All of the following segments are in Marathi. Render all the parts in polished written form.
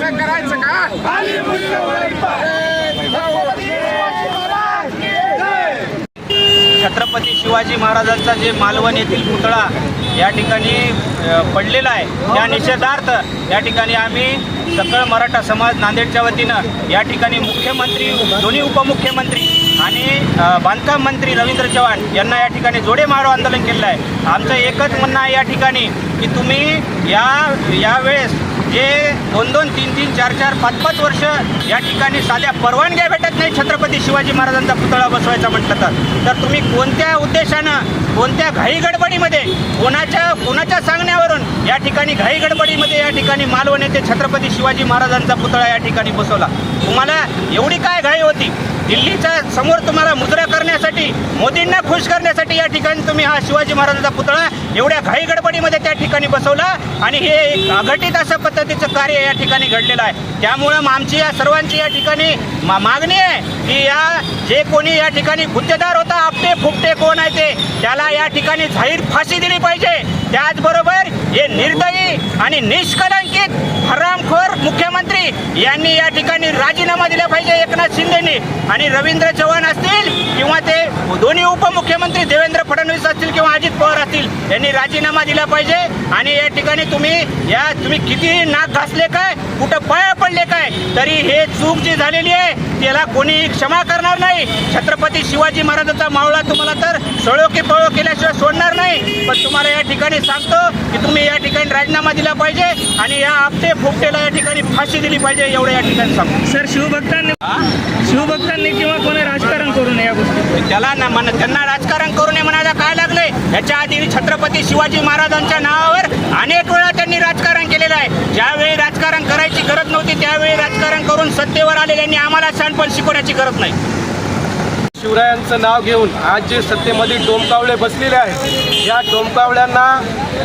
असं करायचं का? छत्रपती शिवाजी महाराजांचा जे मालवण येथील पुतळा या ठिकाणी पडलेला आहे, त्या निषेधार्थ या ठिकाणी आम्ही सकळ मराठा समाज नांदेडच्या वतीनं या ठिकाणी मुख्यमंत्री, दोन्ही उपमुख्यमंत्री आणि बांधकाम मंत्री रवींद्र चव्हाण यांना या ठिकाणी जोडे मारो आंदोलन केलेलं आहे। आमचं एकच म्हणणं आहे या ठिकाणी की तुम्ही यावेळेस जे 2-2, 3-3, 4-4, 5-5 वर्ष या ठिकाणी साध्या परवानग्या भेटत नाही छत्रपती शिवाजी महाराजांचा पुतळा बसवायचा म्हटलं तर तुम्ही कोणत्या उद्देशानं, कोणत्या घाई गडबडीमध्ये, कोणाच्या सांगण्यावरून या ठिकाणी घाई गडबडीमध्ये या ठिकाणी मालवण येथे छत्रपती शिवाजी महाराजांचा पुतळा या ठिकाणी बसवला? तुम्हाला एवढी काय घाई होती? दिल्लीच्या समोर तुम्हाला मुजरा करण्यासाठी, मोदींना खुश करण्यासाठी या ठिकाणी तुम्ही हा शिवाजी महाराजांचा पुतळा एवढ्या घाई गडबडीमध्ये त्या ठिकाणी बसवला आणि हे एक अघटित अशा पद्धतीचं कार्य या ठिकाणी घडलेलं आहे। त्यामुळं आमची या सर्वांची या ठिकाणी मागणी आहे की जे कोणी या ठिकाणी गुत्तेदार होता, आपटे फुपटे कोण आहे ते, त्याला या ठिकाणी जाहीर फाशी दिली पाहिजे। त्याचबरोबर हे निर्दयी आणि निष्कलंकित हरामखोर मुख्यमंत्री यांनी या ठिकाणी राजीनामा दिला पाहिजे एकनाथ शिंदेनी, आणि रवींद्र चव्हाण असतील किंवा ते दोन्ही उपमुख्यमंत्री देवेंद्र फडणवीस असतील किंवा अजित पवार असतील, यांनी राजीनामा दिला पाहिजे। आणि या ठिकाणी तुम्ही किती नाक घासले काय, कुठं पाया पडले काय, तरी हे चूक जी झालेली आहे त्याला कोणी क्षमा करणार नाही। छत्रपती शिवाजी महाराजांचा मावळा तुम्हाला तर सळो की पळो केल्याशिवाय सोडणार नाही। पण तुम्हाला या ठिकाणी सांगतो की तुम्ही या ठिकाणी राजीनामा दिला पाहिजे आणि या आपटे फुपटेला या ठिकाणी फाशी दिली पाहिजे, एवढं या ठिकाणी सांगतो। सर, शिवभक्तांनी किंवा कोणी राजकारण करू नये या गोष्टी, त्यांना राजकारण करू नये म्हणायला काय लागले? याच्या आधी छत्रपती शिवाजी महाराजांच्या नावावर अनेक वेळा त्यांनी राजकारण केलेलं आहे। ज्यावेळी राजकारण करायची गरज नव्हती त्यावेळी राजकारण करून सत्तेवर आलेल्यांनी आम्हाला शहाणपण शिकवण्याची गरज नाही। शिवरायांचं नाव घेऊन आज जे सत्तेमध्ये डोमकावळे बसलेले आहेत, या डोमकावळ्यांना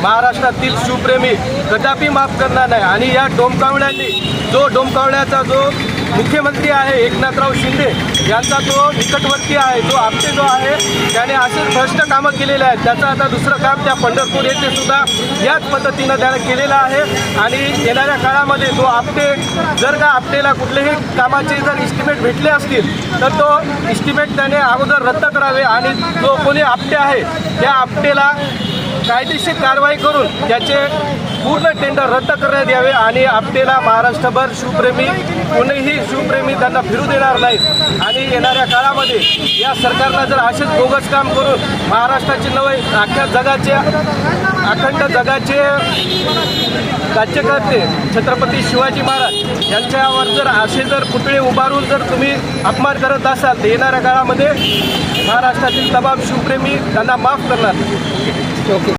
महाराष्ट्रातील शिवप्रेमी कदापि माफ करणार नाही। आणि या डोमकावळ्यांनी डोमकावळ्याचा जो मुख्यमंत्री आहे एकनाथराव शिंदे यांचा जो निकटवर्ती आहे, जो आपटे जो आहे, त्याने असेच भ्रष्ट कामं केलेले आहेत। त्याचं आता दुसरं काम त्या पंढरपूर येथे सुद्धा याच पद्धतीनं त्याने केलेलं आहे। आणि येणाऱ्या काळामध्ये तो आपटे, जर का आपटेला कुठलेही कामाचे जर इस्टिमेट भेटले असतील तर तो इस्टिमेट त्याने अगोदर रद्द करावे आणि जो कोणी आपटे आहे त्या आपटेला कायदेशीर कारवाई करून त्याचे पूर्ण टेंडर रद्द करण्यात यावे आणि आपटेला महाराष्ट्रभर शिवप्रेमी, कोणीही शिवप्रेमी त्यांना फिरू देणार नाहीत। आणि येणाऱ्या काळामध्ये या सरकारला जर असेच बोगस काम करून महाराष्ट्राचे नवे अख्ख्या जगाचे, अखंड जगाचे राज्यकर्ते छत्रपती शिवाजी महाराज यांच्यावर जर पुतळे उभारून जर तुम्ही अपमान करत असाल तर येणाऱ्या काळामध्ये महाराष्ट्रातील तमाम शिवप्रेमी त्यांना माफ करणार।